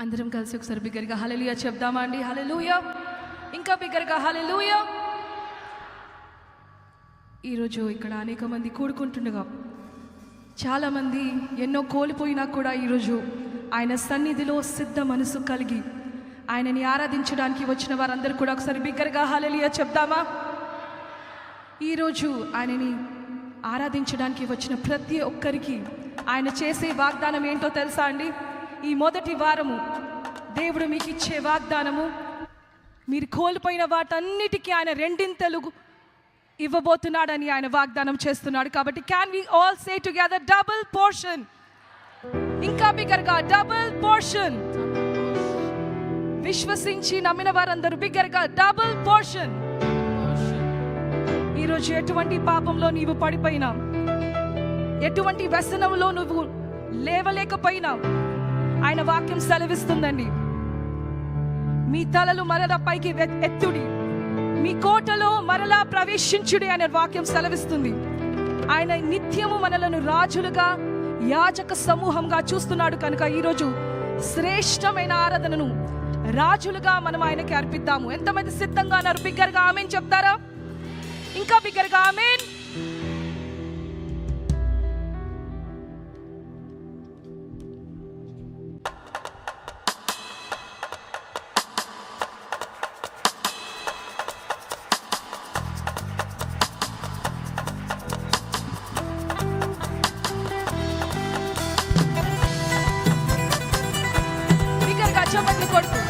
అందరం కలిసి ఒకసారి బిగ్గరగా హల్లెలూయా చెప్దామా అండి? హల్లెలూయా, ఇంకా బిగ్గరగా హల్లెలూయా. ఈరోజు ఇక్కడ అనేక మంది కూడుకుంటుండగా చాలామంది ఎన్నో కోల్పోయినా కూడా ఈరోజు ఆయన సన్నిధిలో సిద్ధ మనసు కలిగి ఆయనని ఆరాధించడానికి వచ్చిన వారందరూ కూడా ఒకసారి బిగ్గరగా హల్లెలూయా చెప్దామా? ఈరోజు ఆయనని ఆరాధించడానికి వచ్చిన ప్రతి ఒక్కరికి ఆయన చేసే వాగ్దానం ఏంటో తెలుసా అండి? ఈ మొదటి వారము దేవుడు మీకు ఇచ్చే వాగ్దానము, మీరు కోల్పోయిన వాటన్నిటికీ ఆయన రెండింతలు ఇవ్వబోతున్నాడని ఆయన వాగ్దానం చేస్తున్నాడు. కాబట్టి can we all say together double portion? ఇంకా బిగ్గరగా డబుల్ పోర్షన్. విశ్వసించి నమ్మిన వారందరూ బిగ్గరగా డబుల్ పోర్షన్. ఈరోజు ఎటువంటి పాపంలో నీవు పడిపోయినా, ఎటువంటి వ్యసనంలో నువ్వు లేవలేకపోయినా ఆయన వాక్యం సెలవిస్తుందండి, మీ తలలు మరలా పైకి ఎత్తుడి, మీ కోటలో మరలా ప్రవేశించుడి అనే వాక్యం సెలవిస్తుంది. ఆయన నిత్యము మనలను రాజులుగా, యాజక సమూహంగా చూస్తున్నాడు. కనుక ఈరోజు శ్రేష్టమైన ఆరాధనను రాజులుగా మనం ఆయనకి అర్పిద్దాము. ఎంతమంది సిద్ధంగా ఉన్నారు? బిగ్గరగా ఆమేన్ చెప్తారా? ఇంకా బిగ్గరగా ఆమేన్. బిగ్గరగా చప్పట్లు కొడుతూ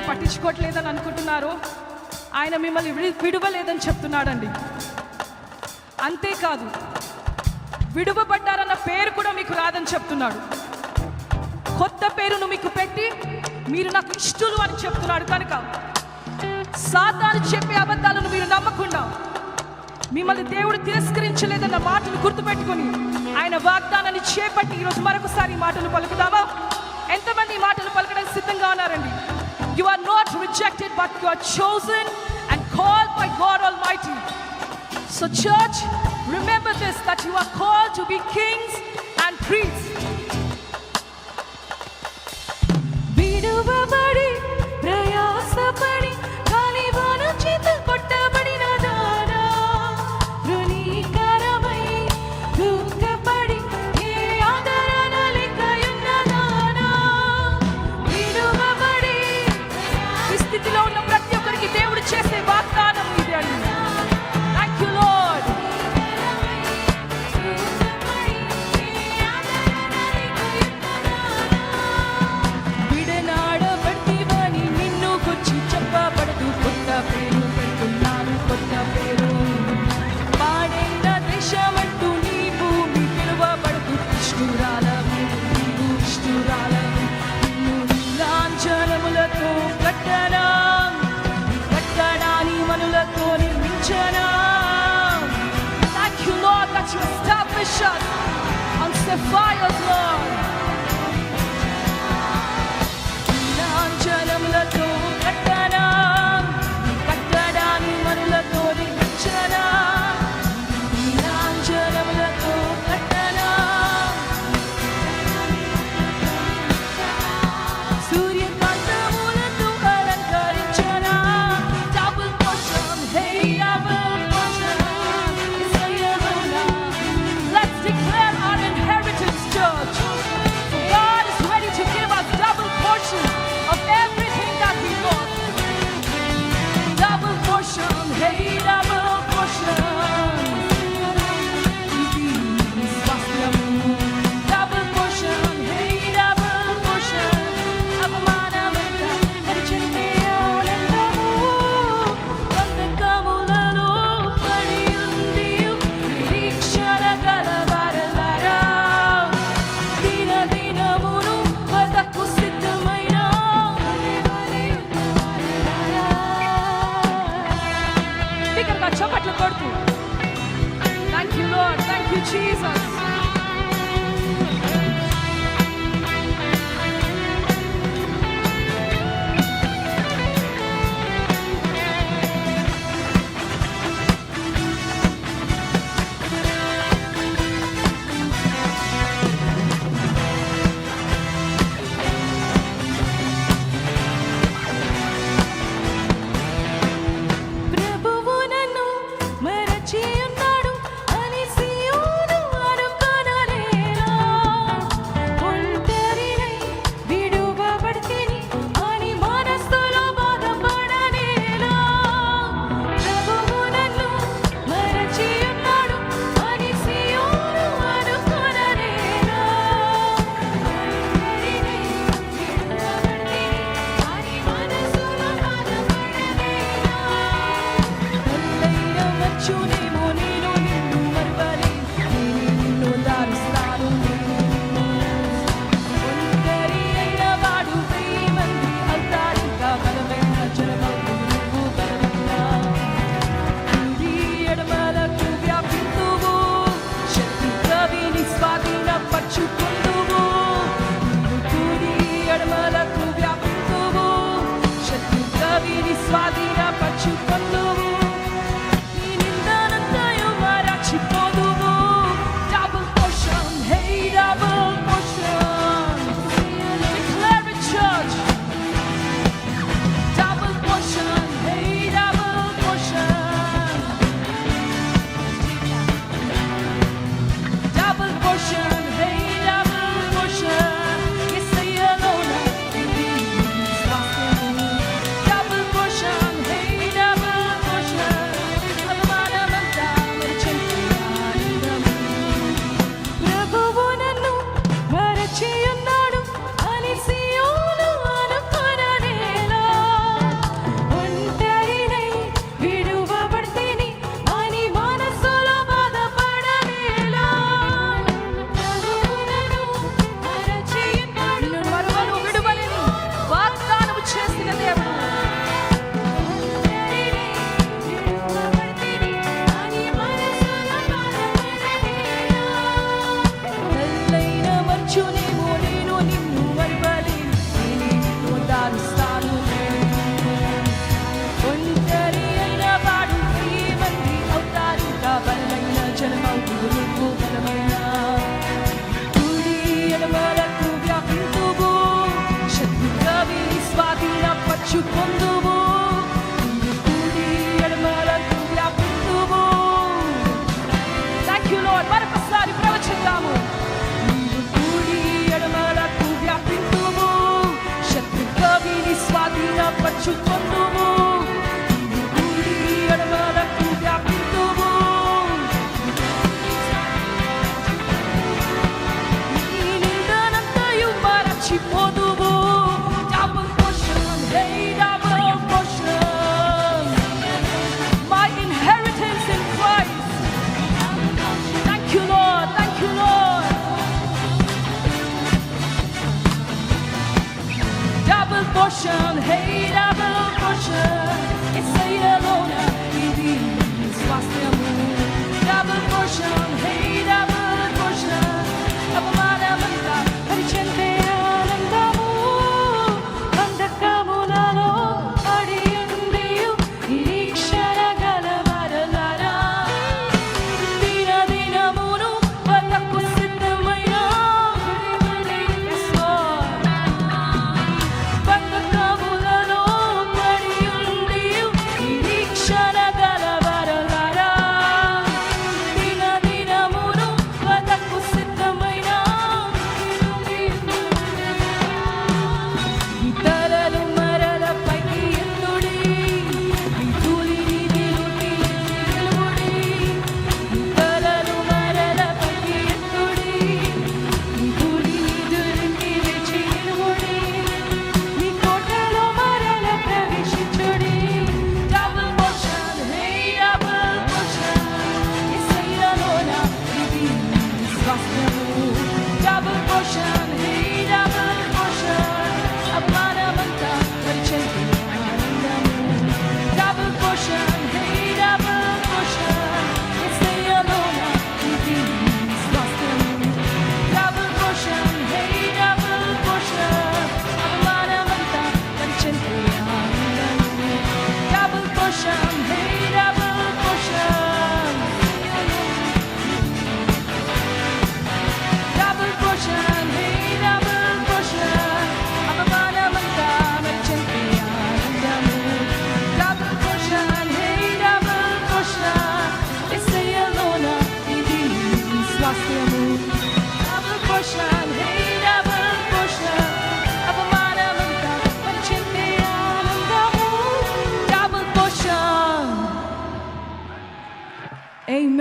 పట్టించుకోవట్లేదని అనుకుంటున్నారో ఆయన మిమ్మల్ని విడువలేదని చెప్తున్నాడండి. అంతేకాదు, విడువబడ్డారన్న పేరు కూడా మీకు రాదని చెప్తున్నాడు. కొత్త పేరును మీకు పెట్టి మీరు నాకు ఇష్టలు అని చెప్తున్నాడు. కనుక సాతాను చెప్పే అబద్ధాలను మీరు నమ్మకుండా మిమ్మల్ని దేవుడు తిరస్కరించలేదన్న మాటను గుర్తుపెట్టుకొని ఆయన వాగ్దానాన్ని చేపట్టి ఈరోజు మరొకసారి ఈ మాటలు పలుకుదామా? ఎంతమంది ఈ మాటలు పలకడానికి సిద్ధంగా ఉన్నారండి? You are not rejected, but you are chosen and called by God Almighty. So church, remember this, that you are called to be kings and priests. విడువబడి ప్రయాసపడి కాలివాన చేత కొట్టబడిన దానా, రుణీకరమై దుఃఖపడి ఏ ఆదరణ లేకయున్న దానా, విడువబడి ఈ స్థితిలో ఉన్న ప్రతి ఒక్కరికి దేవుడు చేసే వాగ్దానం ఇది అండి. Thank you Lord. విడనాడబడివని నిన్ను గుచ్చి చెప్పబడదు, కొత్త పేరు పెట్టున్నాను, కొత్త పేరు. పాడైన దేశమంటూ నీ భూమి పిలువబడదు, ఇష్టురాలవు నీవు, ఇష్టురాలవు. నిన్ను నీలాంఛనములతో కట్టనా, కట్టడాని మనులతో నిర్మించనా. Thank you Lord that you establish us on sapphires, Lord. నీలాంఛనములతో కట్టనా, కట్టడాని మనులతో నిర్మించనా. నీలాంఛనములతో కట్టనా, సూర్యకాంతములతో అలంకరించనా. Double portion, hey double portion, ఇశ్రాయేలునా. Let's declare our inheritance, church. God is ready to give us double portion of everything that we want. Double portion, hey double portion. ఇది స్వాస్థ్యము. Double portion, hey double portion. అవమానమంతా పరిచయమే ఆనందము. బంధకములలో పడి ఉంది నిరీక్షణ గలవారలారా. దినదినమును వదకు సిద్ధమైన బిగ్గరగా చప్పట్లు కొడుతూ thank you lord, thank you Jesus. ప్రభువు నన్ను మరచి ఉన్నాడు అని సీయోను అనుకో.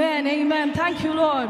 Amen. Thank you, Lord.